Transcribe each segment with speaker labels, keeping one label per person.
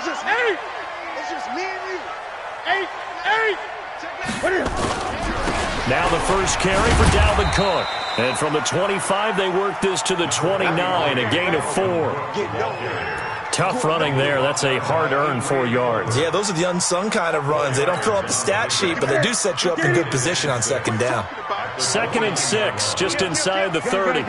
Speaker 1: It's just eight. It's just me and you. Eight.
Speaker 2: Now the first carry for Dalvin Cook. And from the 25, they work this to the 29, a gain of 4. Tough running there. That's a hard-earned 4 yards.
Speaker 3: Yeah, those are the unsung kind of runs. They don't fill up the stat sheet, but they do set you up in good position on second down.
Speaker 2: 2nd and 6, just inside the 30.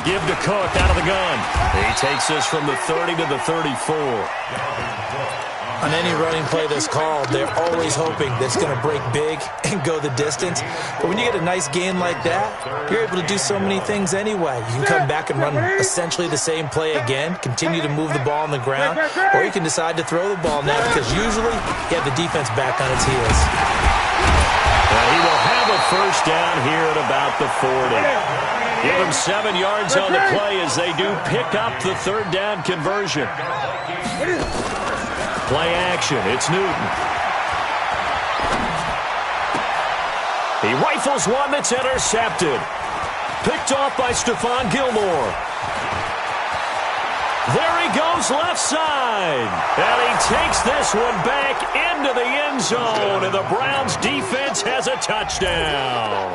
Speaker 2: Give to Cook out of the gun. He takes us from the 30 to the 34.
Speaker 3: On any running play that's called, they're always hoping that it's going to break big and go the distance. But when you get a nice gain like that, you're able to do so many things anyway. You can come back and run essentially the same play again, continue to move the ball on the ground, or you can decide to throw the ball now because usually you have the defense back on its heels.
Speaker 2: Well, he will have a first down here at about the 40. Give him 7 yards on the play as they do pick up the 3rd down conversion. Play action. It's Newton. He rifles one that's intercepted. Picked off by Stephon Gilmore. There he goes left side. And he takes this one back into the end zone. And the Browns defense has a touchdown.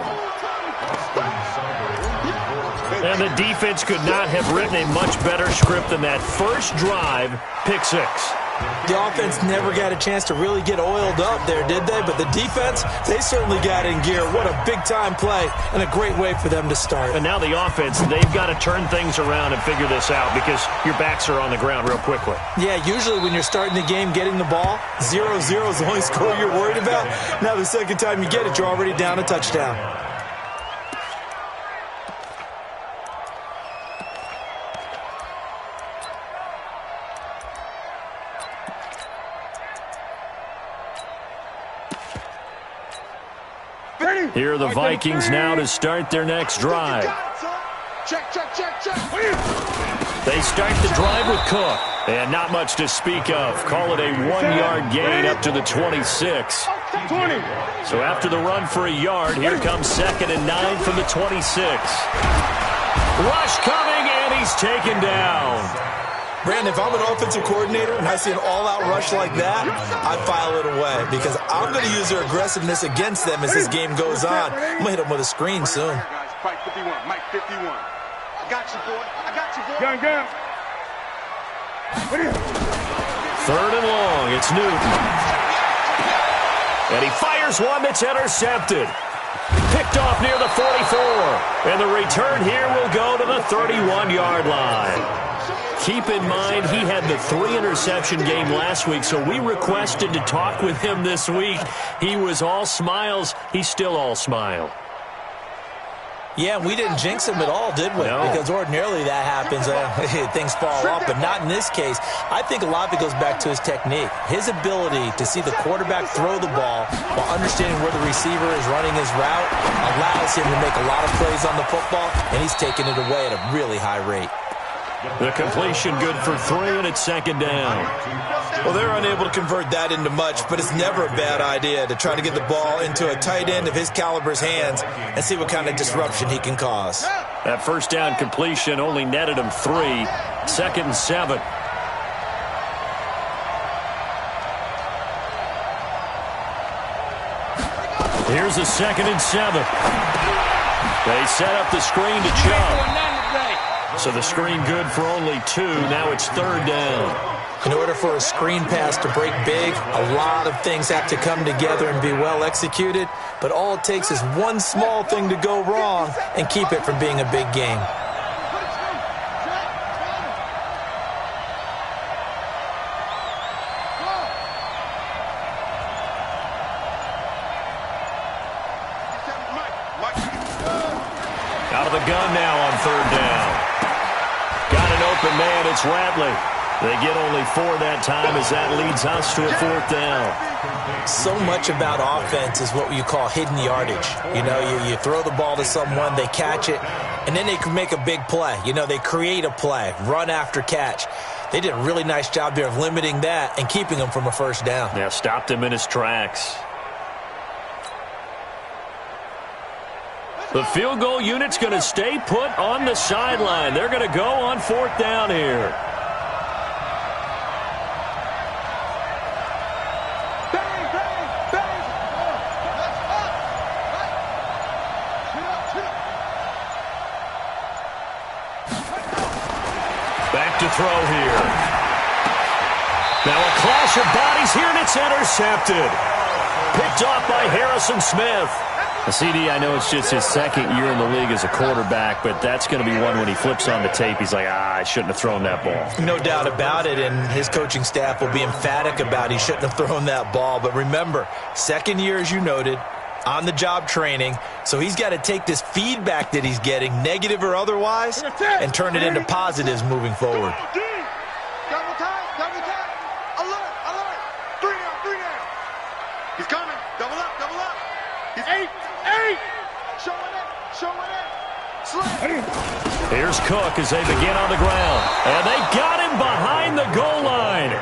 Speaker 2: And the defense could not have written a much better script than that first drive, pick 6.
Speaker 3: The offense never got a chance to really get oiled up there, did they? But the defense, they certainly got in gear. What a big-time play and a great way for them to start.
Speaker 2: And now the offense, they've got to turn things around and figure this out because your backs are on the ground real quickly.
Speaker 3: Yeah, usually when you're starting the game getting the ball, 0-0 is the only score you're worried about. Now the second time you get it, you're already down a touchdown.
Speaker 2: Here are the Vikings now to start their next drive.
Speaker 1: Check.
Speaker 2: They start the drive with Cook. And not much to speak of. Call it a 1-yard gain up to the 26. So after the run for a yard, here comes 2nd and 9 from the 26. Rush coming, and he's taken down.
Speaker 3: Brandon, if I'm an offensive coordinator and I see an all-out rush like that, I file it away because I'm going to use their aggressiveness against them as this game goes on. I'm going to hit them with a screen soon.
Speaker 1: Mike 51. I got you, boy. Gun.
Speaker 2: 3rd and long. It's Newton. And he fires one that's intercepted. Picked off near the 44. And the return here will go to the 31-yard line. Keep in mind, he had the 3-interception game last week, so we requested to talk with him this week. He was all smiles. He's still all smile.
Speaker 3: Yeah, we didn't jinx him at all, did we?
Speaker 2: No.
Speaker 3: Because ordinarily that happens. Things fall off, but not in this case. I think a lot of it goes back to his technique. His ability to see the quarterback throw the ball while understanding where the receiver is running his route allows him to make a lot of plays on the football, and he's taking it away at a really high rate.
Speaker 2: The completion good for 3, and it's 2nd down.
Speaker 3: Well, they're unable to convert that into much, but it's never a bad idea to try to get the ball into a tight end of his caliber's hands and see what kind of disruption he can cause.
Speaker 2: That first down completion only netted him 3. 2nd and 7. Here's a 2nd and 7. They set up the screen to Chubb. So the screen good for only 2. Now it's 3rd down.
Speaker 3: In order for a screen pass to break big, a lot of things have to come together and be well executed. But all it takes is one small thing to go wrong and keep it from being a big game.
Speaker 2: Out of the gun now on 3rd down. Got an open man, it's Ratley. They get only 4 that time as that leads us to a 4th down.
Speaker 3: So much about offense is what you call hidden yardage. You know, you throw the ball to someone, they catch it, and then they can make a big play. You know, they create a play, run after catch. They did a really nice job there of limiting that and keeping him from a first down.
Speaker 2: Yeah, stopped him in his tracks. The field goal unit's going to stay put on the sideline. They're going to go on 4th down here. to throw here. Now a clash of bodies here, and it's intercepted. Picked off by Harrison Smith.
Speaker 4: CD, I know it's just his second year in the league as a quarterback, but that's going to be one when he flips on the tape, he's like, I shouldn't have thrown that ball.
Speaker 3: No doubt about it, and his coaching staff will be emphatic about he shouldn't have thrown that ball. But remember, second year, as you noted, on-the-job training, so he's got to take this feedback that he's getting, negative or otherwise, and turn it into positives moving forward.
Speaker 1: Double time, alert, alert, 3 down. He's coming, double up. He's 8, showing it, slip.
Speaker 2: Here's Cook as they begin on the ground, and they got him behind the goal line.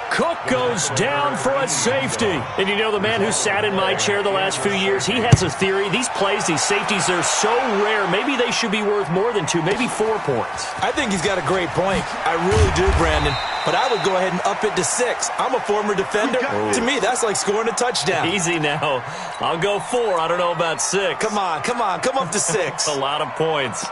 Speaker 2: Cook goes down for a safety. And you know, the man who sat in my chair the last few years, he has a theory. These plays, these safeties, they're so rare. Maybe they should be worth more than 2, maybe 4 points.
Speaker 3: I think he's got a great point. I really do, Brandon. But I would go ahead and up it to 6. I'm a former defender. To me, that's like scoring a touchdown.
Speaker 2: Easy now. I'll go 4. I don't know about 6.
Speaker 3: Come on. Come up to 6.
Speaker 2: A lot of points.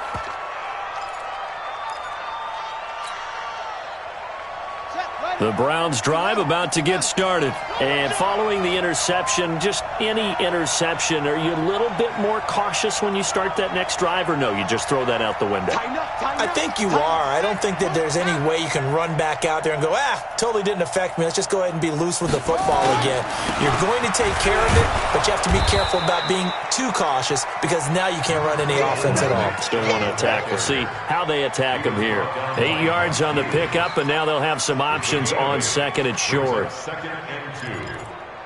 Speaker 2: The Browns drive about to get started. And following the interception, just any interception, are you a little bit more cautious when you start that next drive, or no, you just throw that out the window?
Speaker 3: I think you are. I don't think that there's any way you can run back out there and go, totally didn't affect me. Let's just go ahead and be loose with the football again. You're going to take care of it, but you have to be careful about being too cautious because now you can't run any offense at all.
Speaker 2: Still want to attack. We'll see how they attack him here. 8 yards on the pickup, and now they'll have some options on second and short.
Speaker 5: Second and 2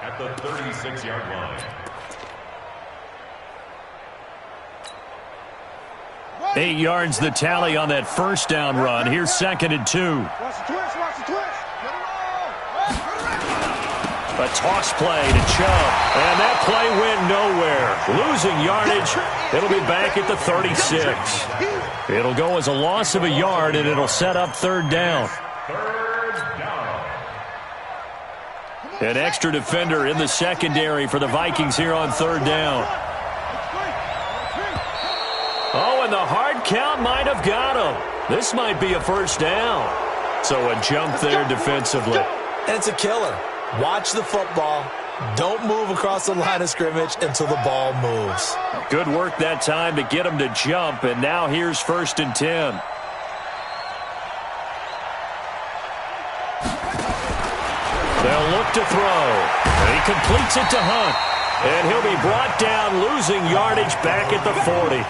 Speaker 5: at the 36-yard line.
Speaker 2: 8 yards the tally on that first down run. Here's second and 2.
Speaker 1: Watch the twist.
Speaker 2: A toss play to Chubb, and that play went nowhere. Losing yardage. It'll be back at the 36. It'll go as a loss of a yard, and it'll set up third down. An extra defender in the secondary for the Vikings here on third down. Oh, and the hard count might have got him. This might be a first down. So a jump there defensively.
Speaker 3: And it's a killer. Watch the football. Don't move across the line of scrimmage until the ball moves.
Speaker 2: Good work that time to get him to jump, and now here's first and 10. They'll look to throw. And he completes it to Hunt. And he'll be brought down, losing yardage back at the 40.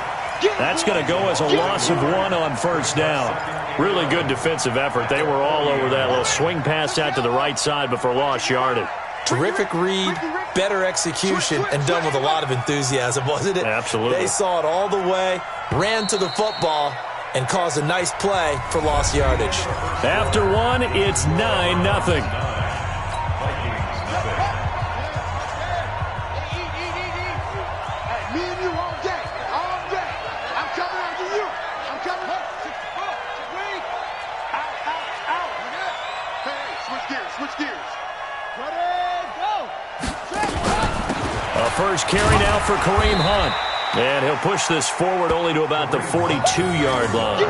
Speaker 2: That's going to go as a loss of 1 on first down. Really good defensive effort. They were all over that little swing pass out to the right side before lost yardage.
Speaker 3: Terrific read, better execution, and done with a lot of enthusiasm, wasn't it?
Speaker 2: Absolutely.
Speaker 3: They saw it all the way, ran to the football, and caused a nice play for lost yardage.
Speaker 2: After 1, it's 9-0. First carry now for Kareem Hunt. And he'll push this forward only to about the 42-yard line.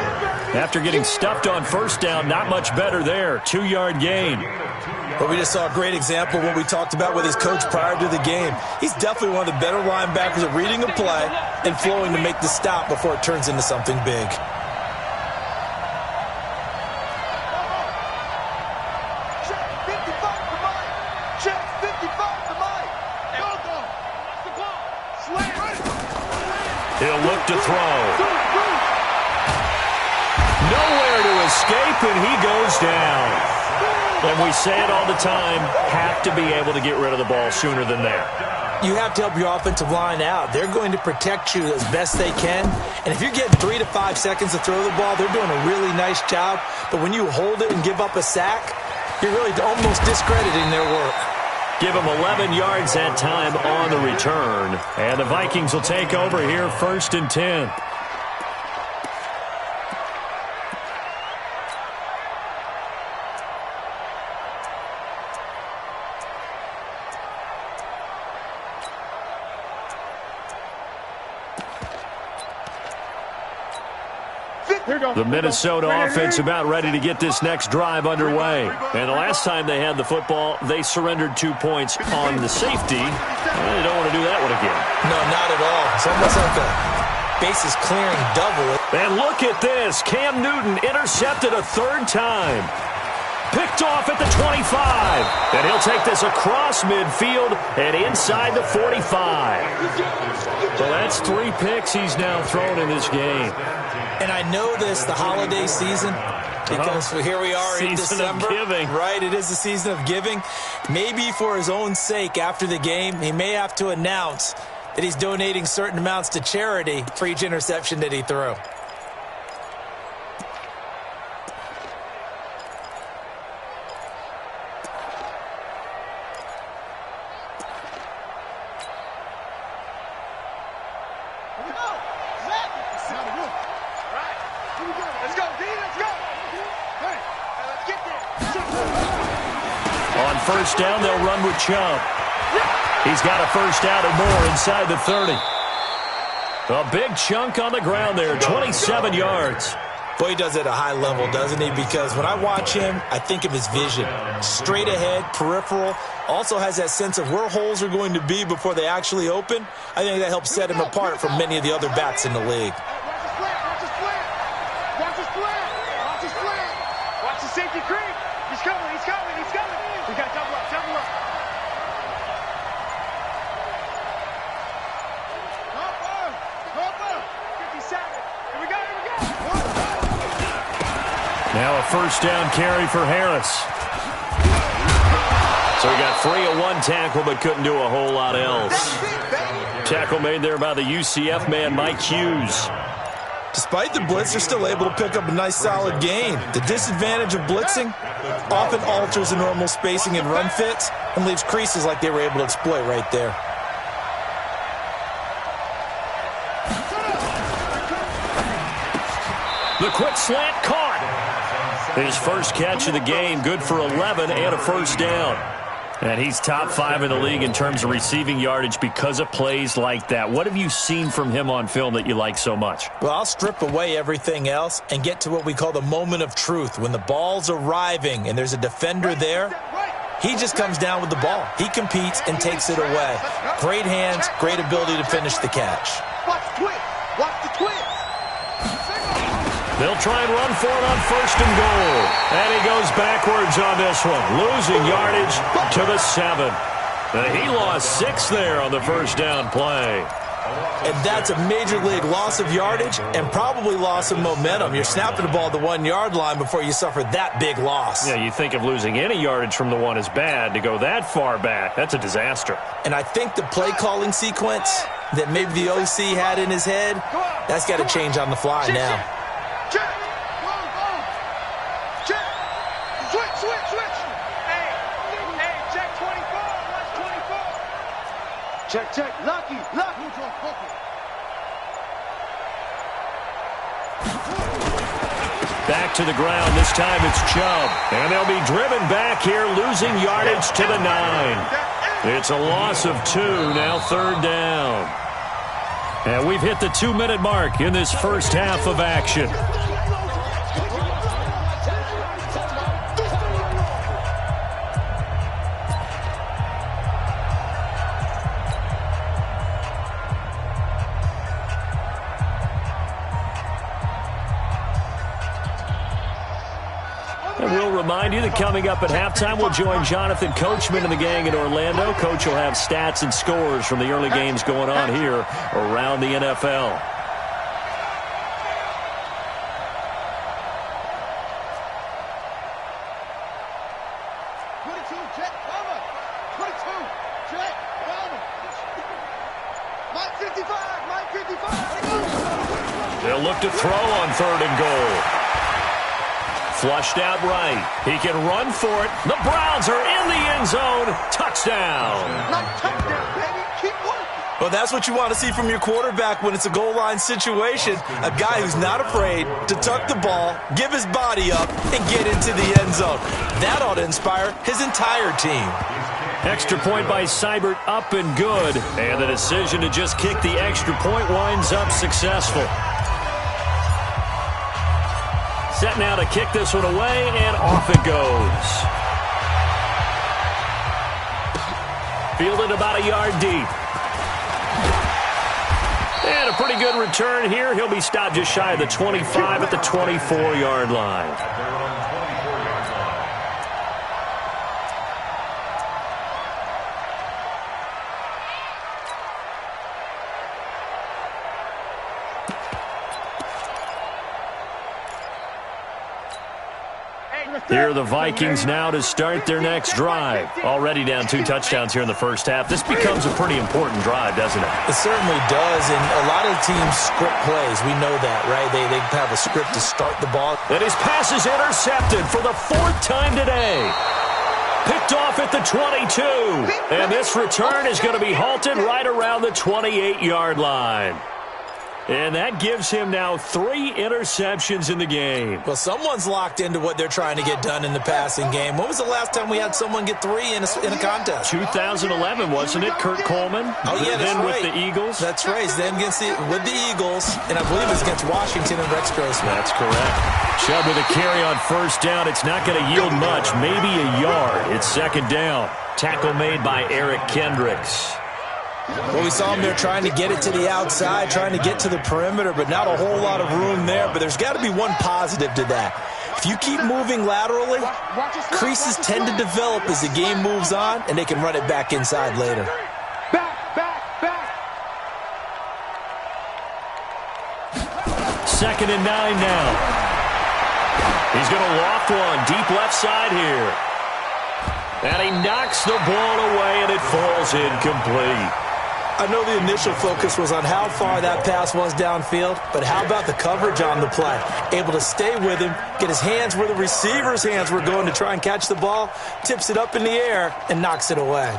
Speaker 2: After getting stuffed on first down, not much better there. 2-yard gain.
Speaker 3: But we just saw a great example of what we talked about with his coach prior to the game. He's definitely one of the better linebackers at reading a play and flowing to make the stop before it turns into something big.
Speaker 2: He'll look to throw. Nowhere to escape, and he goes down. And we say it all the time, have to be able to get rid of the ball sooner than there.
Speaker 3: You have to help your offensive line out. They're going to protect you as best they can. And if you're getting 3 to 5 seconds to throw the ball, they're doing a really nice job. But when you hold it and give up a sack, you're really almost discrediting their work.
Speaker 2: Give him 11 yards that time on the return. And the Vikings will take over here first and 10. The Minnesota offense about ready to get this next drive underway. And the last time they had the football, they surrendered 2 points on the safety. They don't want to do that one again.
Speaker 3: No, not at all. It's almost like a bases clearing double.
Speaker 2: And look at this. Cam Newton intercepted a third time. Picked off at the 25. And he'll take this across midfield and inside the 45. So that's 3 picks he's now thrown in this game.
Speaker 3: And I know this, the holiday season, because here we are in December.
Speaker 2: Season of giving.
Speaker 3: Right, it is the season of giving. Maybe for his own sake after the game, he may have to announce that he's donating certain amounts to charity for each interception that he threw.
Speaker 2: First down, they'll run with Chubb. He's got a first down and more inside the 30. A big chunk on the ground there, 27 yards.
Speaker 3: Boy, he does it at a high level, doesn't he? Because when I watch him, I think of his vision. Straight ahead, peripheral. Also has that sense of where holes are going to be before they actually open. I think that helps set him apart from many of the other backs in the league.
Speaker 1: Watch the safety creep. He's coming. We got double up.
Speaker 2: Now a first down carry for Harris. So he got 3 of 1 tackle, but couldn't do a whole lot else. Tackle made there by the UCF man, Mike Hughes.
Speaker 3: Despite the blitz, they're still able to pick up a nice, solid gain. The disadvantage of blitzing often alters the normal spacing and run fits and leaves creases like they were able to exploit right there.
Speaker 2: The quick slant caught. His first catch of the game, good for 11 and a first down. And he's top 5 in the league in terms of receiving yardage because of plays like that. What have you seen from him on film that you like so much?
Speaker 3: Well, I'll strip away everything else and get to what we call the moment of truth. When the ball's arriving and there's a defender there, he just comes down with the ball. He competes and takes it away. Great hands, great ability to finish the catch.
Speaker 1: Watch the twist. Watch the twist.
Speaker 2: They'll try and run for it on first and goal. And he goes backwards on this one, losing yardage to the 7. He lost 6 there on the first down play.
Speaker 3: And that's a major league loss of yardage and probably loss of momentum. You're snapping the ball at the 1-yard line before you suffer that big loss.
Speaker 2: Yeah, you think of losing any yardage from the 1 is bad. To go that far back, that's a disaster.
Speaker 3: And I think the play calling sequence that maybe the OC had in his head, that's got to change on the fly now.
Speaker 1: Check. Check. Switch. Hey, check 24. Watch 24. Check. Lucky.
Speaker 2: Back to the ground. This time it's Chubb. And they'll be driven back here, losing yardage to the 9. It's a loss of 2, now third down. And we've hit the 2-minute mark in this first half of action. And we'll remind you that coming up at halftime, we'll join Jonathan Coachman and the gang in Orlando. Coach will have stats and scores from the early games going on here around the NFL. They'll look to throw on third and goal. Flushed out right. He can run for it. The Browns are in the end zone. Touchdown.
Speaker 1: Touchdown, baby. Keep working.
Speaker 3: Well, that's what you want to see from your quarterback when it's a goal line situation. A guy who's not afraid to tuck the ball, give his body up, and get into the end zone. That ought to inspire his entire team.
Speaker 2: Extra point by Seibert, up and good. And the decision to just kick the extra point winds up successful. Set now to kick this one away, and off it goes. Fielded about a yard deep. And a pretty good return here. He'll be stopped just shy of the 25 at the 24-yard line. Here are the Vikings now to start their next drive. Already down 2 touchdowns here in the first half. This becomes a pretty important drive, doesn't it?
Speaker 3: It certainly does, and a lot of teams script plays. We know that, right? They have a script to start the ball.
Speaker 2: And his pass is intercepted for the 4th time today. Picked off at the 22. And this return is going to be halted right around the 28-yard line. And that gives him now 3 interceptions in the game.
Speaker 3: Well, someone's locked into what they're trying to get done in the passing game. When was the last time we had someone get 3 in a contest?
Speaker 2: 2011, wasn't it, Kurt Coleman?
Speaker 3: Oh, yeah, that's
Speaker 2: then
Speaker 3: right.
Speaker 2: With the Eagles.
Speaker 3: That's right. Then with the Eagles, and I believe it was against Washington and Rex Grossman.
Speaker 2: That's correct. Chubb with a carry on first down. It's not going to yield much, maybe a yard. It's 2nd down. Tackle made by Eric Kendricks.
Speaker 3: Well, we saw them there trying to get it to the outside, trying to get to the perimeter, but not a whole lot of room there. But there's got to be one positive to that. If you keep moving laterally, creases tend to develop as the game moves on, and they can run it back inside later.
Speaker 2: Second and 9 now. He's going to loft one deep left side here. And he knocks the ball away, and it falls incomplete.
Speaker 3: I know the initial focus was on how far that pass was downfield, but how about the coverage on the play? Able to stay with him, get his hands where the receiver's hands were going to try and catch the ball, tips it up in the air, and knocks it away.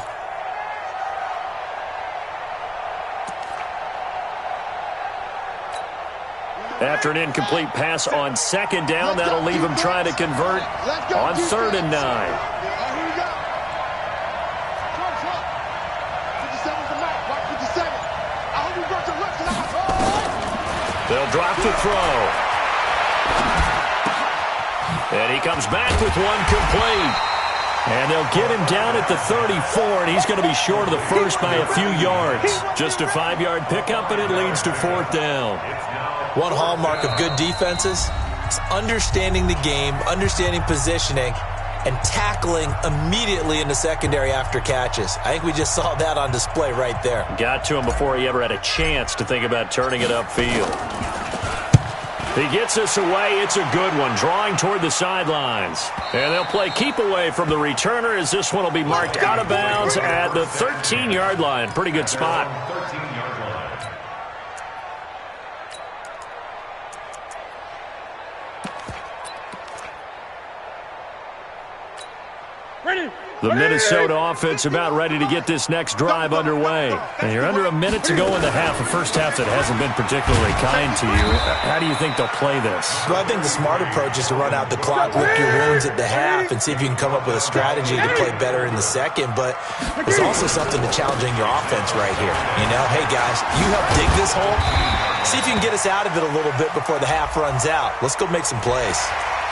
Speaker 2: After an incomplete pass on 2nd down, that'll leave him trying to convert on 3rd and 9. They'll drop the throw. And he comes back with one complete. And they'll get him down at the 34, and he's going to be short of the first by a few yards. Just a 5-yard pickup, and it leads to 4th down.
Speaker 3: One hallmark of good defenses is understanding the game, understanding positioning, and tackling immediately in the secondary after catches. I think we just saw that on display right there.
Speaker 2: Got to him before he ever had a chance to think about turning it upfield. He gets us away. It's a good one, drawing toward the sidelines. And they'll play keep away from the returner as this one will be marked out of bounds at the 13-yard line. Pretty good spot. The Minnesota offense about ready to get this next drive underway. And you're under a minute to go in the half, a first half that hasn't been particularly kind to you. How do you think they'll play this?
Speaker 3: Well, I think the smart approach is to run out the clock, lick your wounds at the half, and see if you can come up with a strategy to play better in the second. But there's also something to challenging your offense right here. You know, hey, guys, you help dig this hole. See if you can get us out of it a little bit before the half runs out. Let's go make some plays.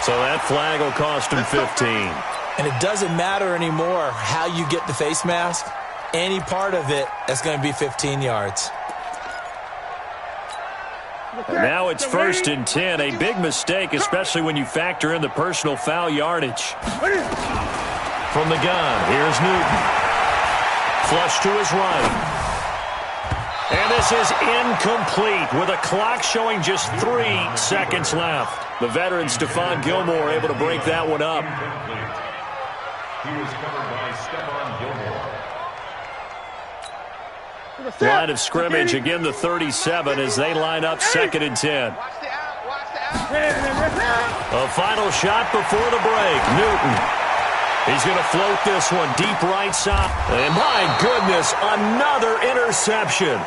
Speaker 2: So that flag will cost him 15.
Speaker 3: And it doesn't matter anymore how you get the face mask. Any part of it, that's going to be 15 yards.
Speaker 2: And now it's 1st and 10. A big mistake, especially when you factor in the personal foul yardage. From the gun, here's Newton. Flush to his right. And this is incomplete with a clock showing just 3 seconds left. The veteran Stephon Gilmore able to break that one up.
Speaker 5: He was covered by Stephon Gilmore.
Speaker 2: Line of scrimmage, again the 37 as they line up 2nd and 10. A final shot before the break. Newton. He's going to float this one deep right side. And my goodness, another interception.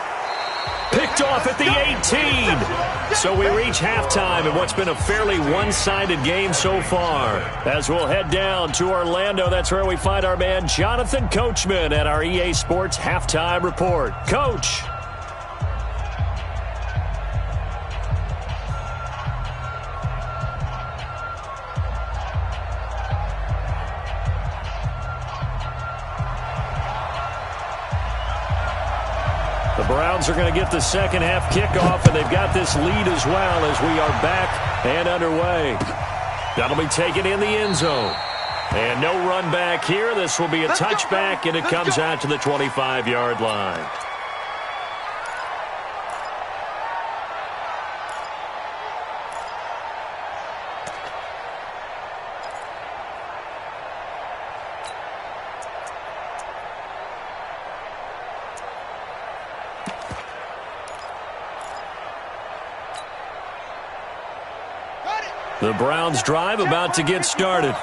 Speaker 2: Picked off at the 18. So we reach halftime in what's been a fairly one-sided game so far. As we'll head down to Orlando, that's where we find our man Jonathan Coachman at our EA Sports Halftime Report. Coach. The Browns are going to get the second half kickoff, and they've got this lead as well as we are back and underway. That'll be taken in the end zone. And no run back here. This will be a touchback, and it comes out to the 25-yard line. The Browns drive about to get started.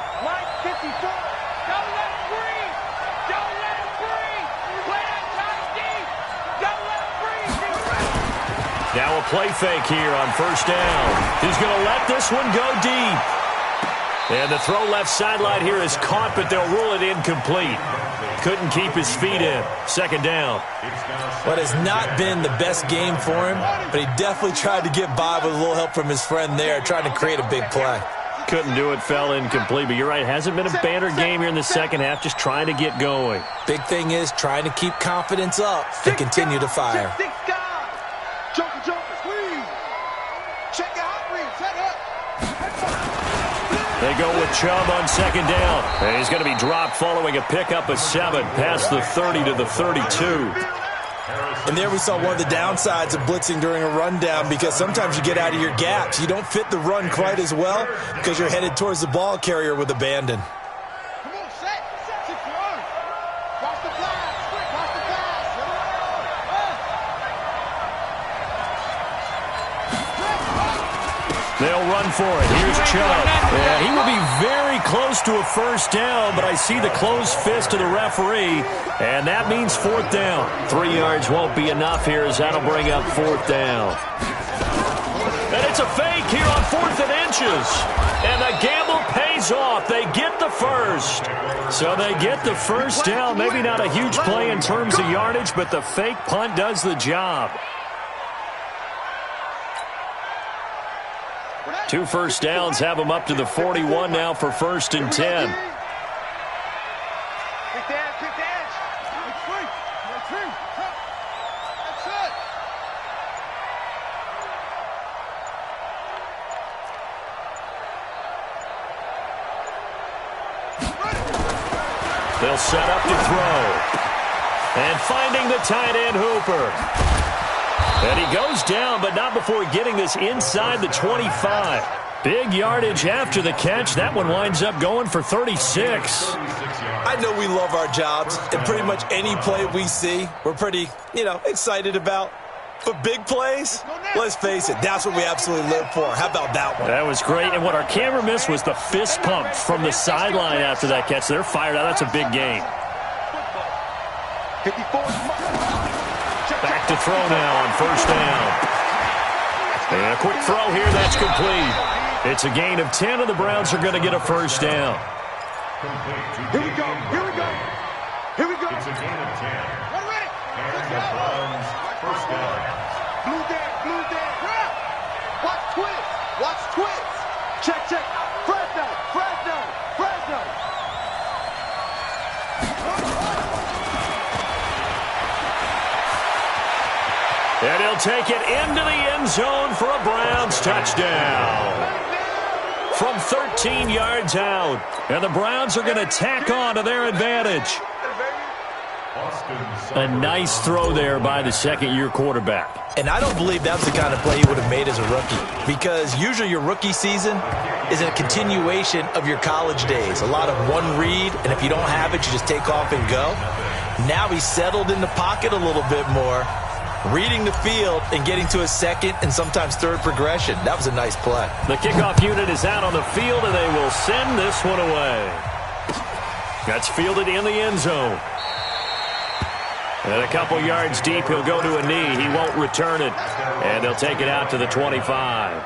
Speaker 2: Now a play fake here on first down. He's going to let this one go deep. And the throw left sideline here is caught, but they'll rule it incomplete. Couldn't keep his feet in. Second down.
Speaker 3: What has not been the best game for him, but he definitely tried to get by with a little help from his friend there, trying to create a big play.
Speaker 2: Couldn't do it, fell incomplete. But you're right, hasn't been a banner game here in the second half, just trying to get going.
Speaker 3: Big thing is trying to keep confidence up and continue to fire.
Speaker 2: They go with Chubb on second down. And he's going to be dropped following a pickup of 7 past the 30 to the 32.
Speaker 3: And there we saw one of the downsides of blitzing during a rundown, because sometimes you get out of your gaps. You don't fit the run quite as well because you're headed towards the ball carrier with abandon.
Speaker 2: They'll run for it. Here's Chubb. Yeah, he will be very close to a first down, but I see the closed fist of the referee, and that means fourth down. 3 yards won't be enough here, as that'll bring up fourth down. And it's a fake here on 4th and inches. And the gamble pays off. They get the first. So they get the first down. Maybe not a huge play in terms of yardage, but the fake punt does the job. 2 first downs have them up to the 41 now for 1st and 10. They'll set up to throw. And finding the tight end, Hooper. And he goes down, but not before getting this inside the 25. Big yardage after the catch. That one winds up going for 36.
Speaker 3: I know we love our jobs, and pretty much any play we see, we're pretty, excited about. But big plays, let's face it, that's what we absolutely live for. How about that one?
Speaker 2: That was great, and what our camera missed was the fist pump from the sideline after that catch. They're fired out. That's a big game.
Speaker 1: 54.
Speaker 2: Back to throw now on first down. And a quick throw here, that's complete. It's a gain of 10, and the Browns are going to get a first down.
Speaker 1: Here we go, here we go, here we go.
Speaker 5: It's a gain of 10.
Speaker 1: We're ready.
Speaker 5: And the Browns first down.
Speaker 1: Blue there. Watch twist. Check. Fresno.
Speaker 2: And he'll take it into the end zone for a Browns touchdown. From 13 yards out. And the Browns are going to tack on to their advantage. A nice throw there by the second-year quarterback.
Speaker 3: And I don't believe that was the kind of play he would have made as a rookie, because usually your rookie season is a continuation of your college days. A lot of one read, and if you don't have it, you just take off and go. Now he's settled in the pocket a little bit more, reading the field and getting to a second and sometimes third progression. That was a nice play.
Speaker 2: The kickoff unit is out on the field, and they will send this one away. That's fielded in the end zone. And a couple yards deep, he'll go to a knee. He won't return it. And they'll take it out to the 25.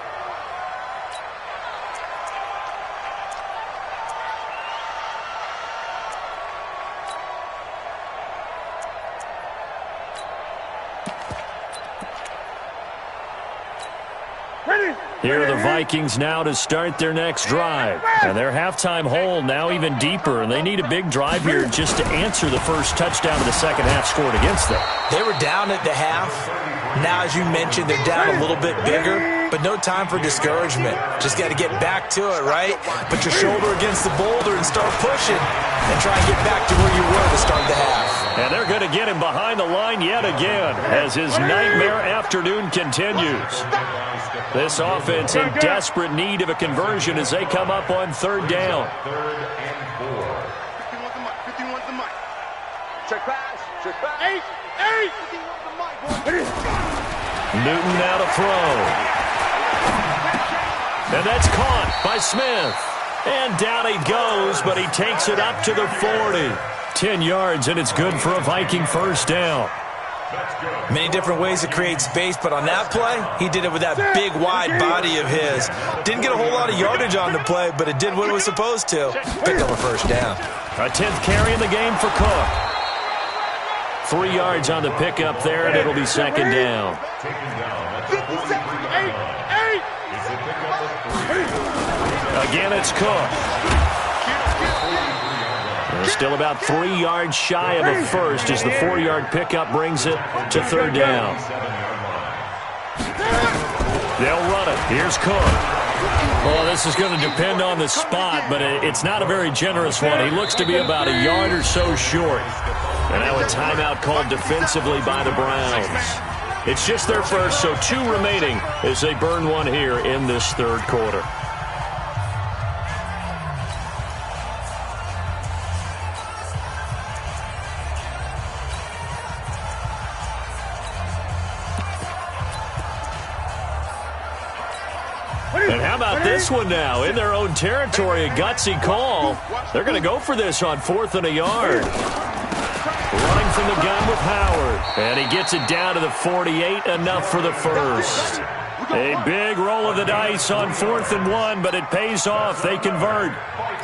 Speaker 1: Ready.
Speaker 2: Here are the Vikings now to start their next drive. And their halftime hole now even deeper, and they need a big drive here just to answer the first touchdown of the second half scored against them.
Speaker 3: They were down at the half. Now, as you mentioned, they're down a little bit bigger, but no time for discouragement. Just got to get back to it, right? Put your shoulder against the boulder and start pushing and try and get back to where you were to start the half.
Speaker 2: And they're going to get him behind the line yet again as his nightmare afternoon continues. This offense in desperate need of a conversion as they come up on third down.
Speaker 1: 51's the mic. Check pass. Check pass. 8.
Speaker 2: Newton now to throw. And that's caught by Smith. And down he goes, but he takes it up to the 40. 10 yards, and it's good for a Viking first down.
Speaker 3: Many different ways to create space, but on that play, he did it with that big, wide body of his. Didn't get a whole lot of yardage on the play, but it did what it was supposed to. Pick up a first down.
Speaker 2: A 10th carry in the game for Cook. 3 yards on the pickup there, and it'll be second down. Again, it's Cook. Still about 3 yards shy of a first as the 4-yard pickup brings it to third down. They'll run it. Here's Cook. Well, this is going to depend on the spot, but it's not a very generous one. He looks to be about a yard or so short. And now a timeout called defensively by the Browns. It's just their first, so 2 remaining as they burn one here in this third quarter. And how about this one now? In their own territory, a gutsy call. They're going to go for this on 4th and a yard. Running from the gun with Howard. And he gets it down to the 48, enough for the first. A big roll of the dice on 4th and 1, but it pays off. They convert.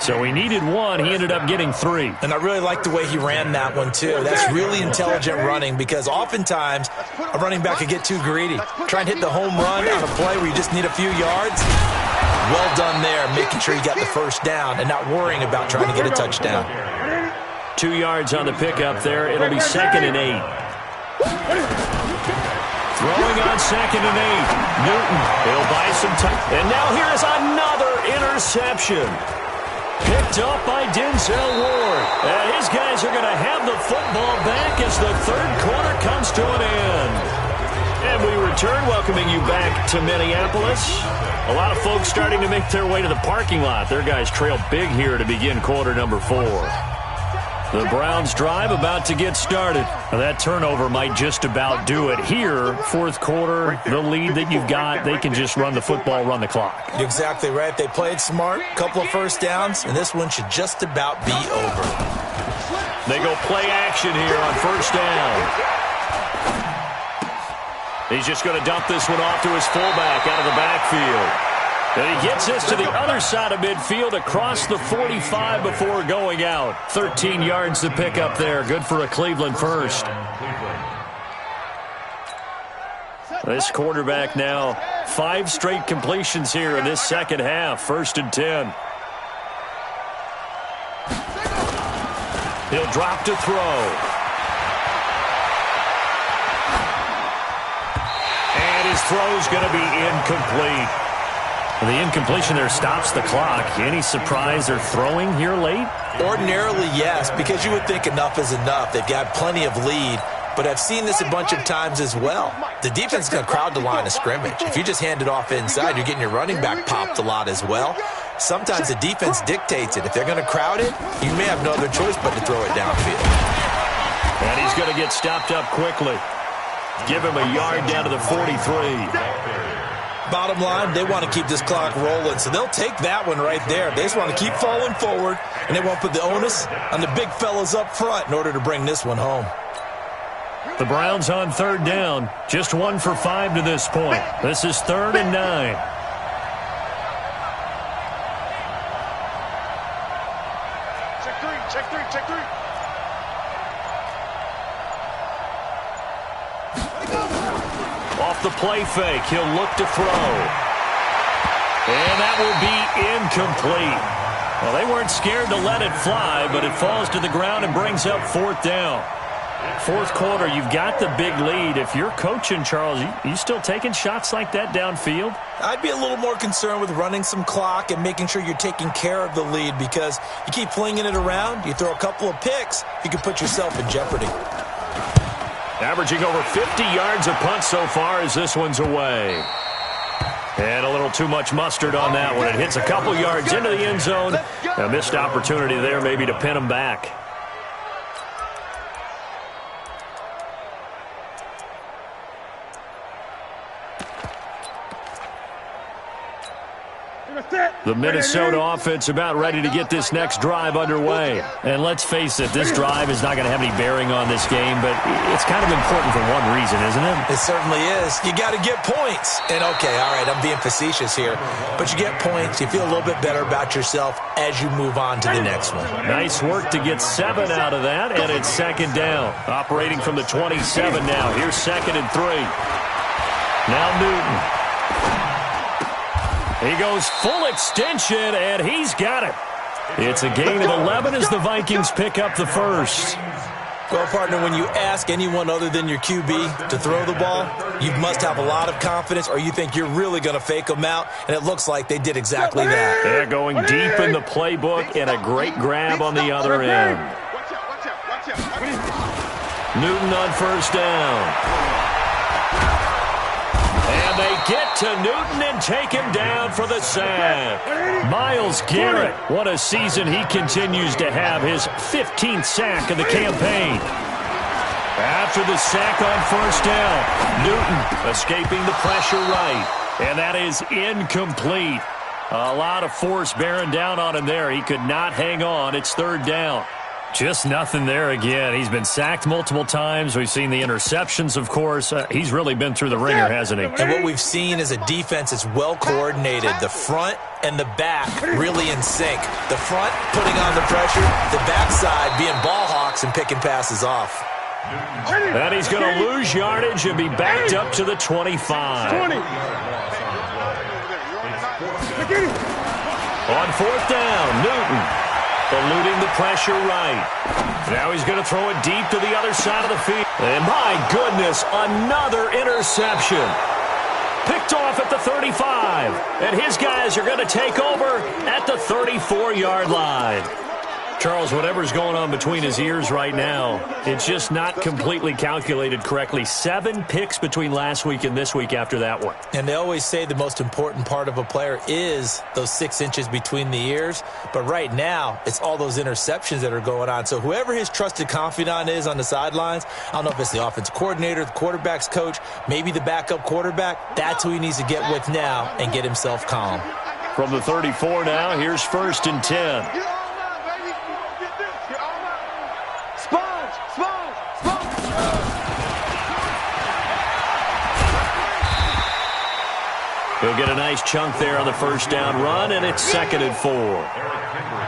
Speaker 2: So he needed 1. He ended up getting 3.
Speaker 3: And I really like the way he ran that one, too. That's really intelligent running because oftentimes a running back could get too greedy. Try and hit the home run on a play where you just need a few yards. Well done there, making sure you got the first down and not worrying about trying to get a touchdown.
Speaker 2: 2 yards on the pickup there. It'll be 2nd and 8. Throwing on 2nd and 8. Newton, he'll buy some time. And now here is another interception. Picked up by Denzel Ward. And his guys are going to have the football back as the third quarter comes to an end. And we return, welcoming you back to Minneapolis. A lot of folks starting to make their way to the parking lot. Their guys trail big here to begin quarter number 4. The Browns drive about to get started. Now that turnover might just about do it here. Fourth quarter, the lead that you've got, they can just run the football, run the clock.
Speaker 3: You're exactly right. They played smart, couple of first downs, and this one should just about be over.
Speaker 2: They go play action here on first down. He's just going to dump this one off to his fullback out of the backfield. And he gets this to the other side of midfield across the 45 before going out. 13 yards to pick up there. Good for a Cleveland first. This quarterback now, 5 straight completions here in this second half. 1st and 10. He'll drop to throw. And his throw's going to be incomplete. The incompletion there stops the clock. Any surprise they're throwing here late?
Speaker 3: Ordinarily, yes, because you would think enough is enough. They've got plenty of lead, but I've seen this a bunch of times as well. The defense is going to crowd the line of scrimmage. If you just hand it off inside, you're getting your running back popped a lot as well. Sometimes the defense dictates it. If they're going to crowd it, you may have no other choice but to throw it downfield.
Speaker 2: And he's going to get stopped up quickly. Give him a yard down to the 43.
Speaker 3: Bottom line, they want to keep this clock rolling, so they'll take that one right there. They just want to keep falling forward, and they won't put the onus on the big fellas up front in order to bring this one home.
Speaker 2: The Browns on third down, just 1 for 5 to this point. This is 3rd and 9.
Speaker 1: Check three.
Speaker 2: Off the play fake, he'll look to throw. And that will be incomplete. Well, they weren't scared to let it fly, but it falls to the ground and brings up fourth down. Fourth quarter, you've got the big lead. If you're coaching, Charles, you still taking shots like that downfield?
Speaker 3: I'd be a little more concerned with running some clock and making sure you're taking care of the lead, because you keep flinging it around, you throw a couple of picks, you can put yourself in jeopardy.
Speaker 2: Averaging over 50 yards a punt so far as this one's away. And a little too much mustard on that one. It hits a couple yards into the end zone. A missed opportunity there maybe to pin him back. The Minnesota offense about ready to get this next drive underway. And let's face it, this drive is not going to have any bearing on this game, but it's kind of important for one reason, isn't it?
Speaker 3: It certainly is. You got to get points. And okay, all right, I'm being facetious here, but you get points, you feel a little bit better about yourself as you move on to the next one.
Speaker 2: Nice work to get 7 out of that, and it's second down. Operating from the 27 now. Here's 2nd and 3. Now Newton. He goes full extension, and he's got it. It's a gain of 11 as the Vikings pick up the first.
Speaker 3: Well, partner, when you ask anyone other than your QB to throw the ball, you must have a lot of confidence, or you think you're really going to fake them out, and it looks like they did exactly that.
Speaker 2: They're going deep in the playbook, and a great grab on the other end. Newton on first down. And they get to Newton and take him down for the sack. Myles Garrett, what a season he continues to have, his 15th sack of the campaign. After the sack on first down, Newton escaping the pressure right. And that is incomplete. A lot of force bearing down on him there. He could not hang on. It's third down. Just nothing there again. He's been sacked multiple times. We've seen the interceptions, of course. He's really been through the ringer, hasn't he?
Speaker 3: And what we've seen is a defense that's well coordinated. The front and the back really in sync. The front putting on the pressure, the backside being ball hawks and picking passes off.
Speaker 2: And he's going to lose yardage and be backed up to the 25. On fourth down, Newton. Eluding the pressure right. Now he's going to throw it deep to the other side of the field. And my goodness, another interception. Picked off at the 35. And his guys are going to take over at the 34-yard line. Charles, whatever's going on between his ears right now, it's just not completely calculated correctly. 7 picks between last week and this week after that one.
Speaker 3: And they always say the most important part of a player is those 6 inches between the ears. But right now, it's all those interceptions that are going on. So whoever his trusted confidant is on the sidelines, I don't know if it's the offensive coordinator, the quarterback's coach, maybe the backup quarterback, that's who he needs to get with now and get himself calm.
Speaker 2: From the 34 now, here's 1st and 10. He'll get a nice chunk there on the first down run, and it's 2nd and 4.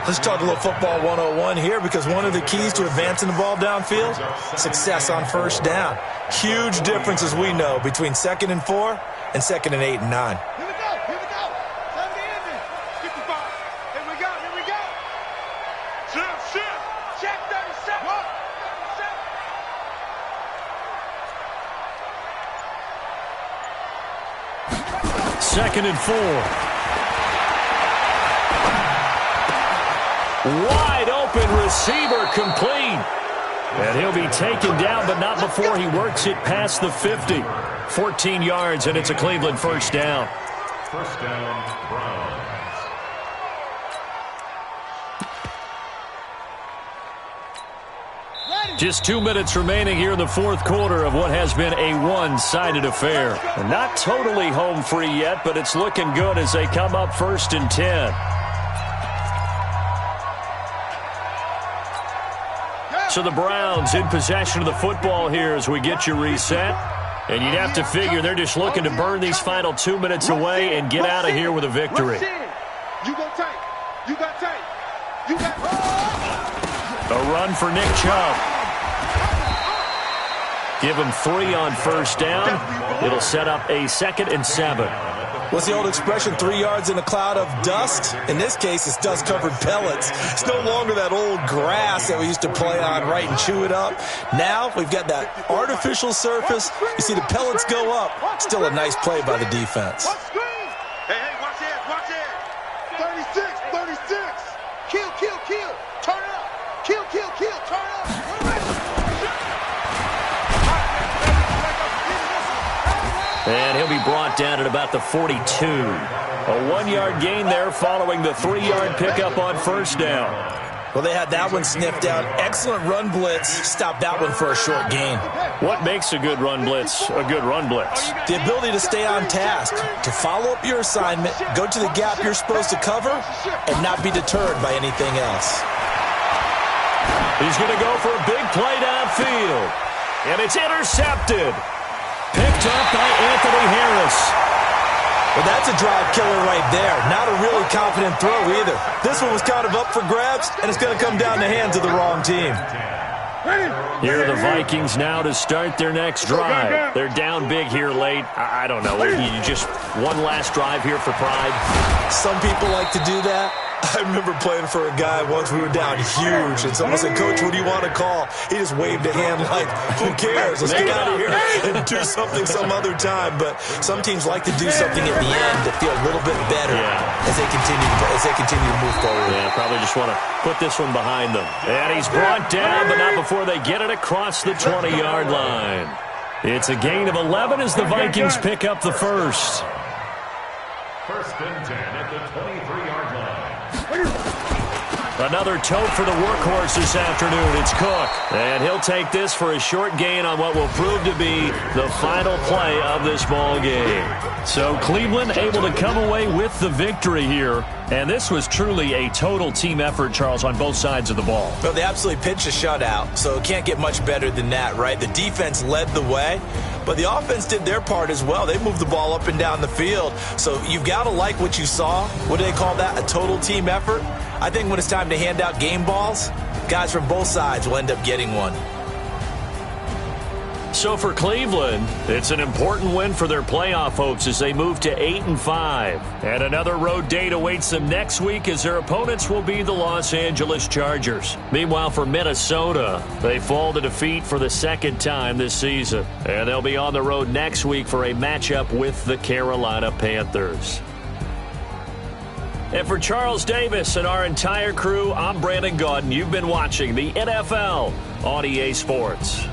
Speaker 3: Let's talk a little football 101 here, because one of the keys to advancing the ball downfield, success on first down. Huge difference, as we know, between 2nd and 4 and 2nd and 8 and 9.
Speaker 1: Here we go. Time to end it. 55. Here we go. Shift. Check 37.
Speaker 2: 2nd and 4. Wide open receiver complete. And he'll be taken down, but not before he works it past the 50. 14 yards, and it's a Cleveland first down.
Speaker 5: First down, Browns.
Speaker 2: Just 2 minutes remaining here in the fourth quarter of what has been a one-sided affair. And not totally home free yet, but it's looking good as they come up 1st and 10. So the Browns in possession of the football here as we get you reset. And you'd have to figure they're just looking to burn these final 2 minutes away and get out of here with a victory.
Speaker 1: You go tight. You got tight. You got
Speaker 2: A run for Nick Chubb. Give him 3 on first down. It'll set up a 2nd and 7.
Speaker 3: What's the old expression, 3 yards in a cloud of dust? In this case, it's dust-covered pellets. It's no longer that old grass that we used to play on, right, and chew it up. Now we've got that artificial surface. You see the pellets go up. Still a nice play by the defense.
Speaker 1: Hey, watch it. 36, 36. Kill. Turn up. Kill. Turn up.
Speaker 2: And he'll be brought down at about the 42. A 1-yard gain there following the 3-yard pickup on first down.
Speaker 3: Well, they had that one sniffed out. Excellent run blitz. Stopped that one for a short gain.
Speaker 2: What makes a good run blitz a good run blitz?
Speaker 3: The ability to stay on task, to follow up your assignment, go to the gap you're supposed to cover, and not be deterred by anything else.
Speaker 2: He's going to go for a big play downfield. And it's intercepted. Picked up by Anthony Harris.
Speaker 3: Well, that's a drive killer right there. Not a really confident throw either. This one was kind of up for grabs, and it's going to come down the hands of the wrong team.
Speaker 2: Here are the Vikings now to start their next drive. They're down big here late. I don't know. You just one last drive here for pride?
Speaker 3: Some people like to do that. I remember playing for a guy once. We were down huge, and someone said, "Coach, what do you want to call?" He just waved a hand like, "Who cares? Let's get out of here and do something some other time." But some teams like to do something at the end to feel a little bit better as they continue to move forward.
Speaker 2: Yeah, probably just want to put this one behind them. And he's brought down, but not before they get it across the 20-yard line. It's a gain of 11 as the Vikings pick up the first.
Speaker 5: First and 10 at the 23-yard line.
Speaker 2: Another tote for the workhorse this afternoon. It's Cook. And he'll take this for a short gain on what will prove to be the final play of this ball game. So Cleveland able to come away with the victory here. And this was truly a total team effort, Charles, on both sides of the ball.
Speaker 3: Well, they absolutely pitched a shutout, so it can't get much better than that, right? The defense led the way, but the offense did their part as well. They moved the ball up and down the field. So you've got to like what you saw. What do they call that? A total team effort? I think when it's time to hand out game balls, guys from both sides will end up getting one.
Speaker 2: So for Cleveland, it's an important win for their playoff hopes as they move to 8-5. And another road date awaits them next week as their opponents will be the Los Angeles Chargers. Meanwhile, for Minnesota, they fall to defeat for the second time this season. And they'll be on the road next week for a matchup with the Carolina Panthers. And for Charles Davis and our entire crew, I'm Brandon Gaudin. You've been watching the NFL on EA Sports.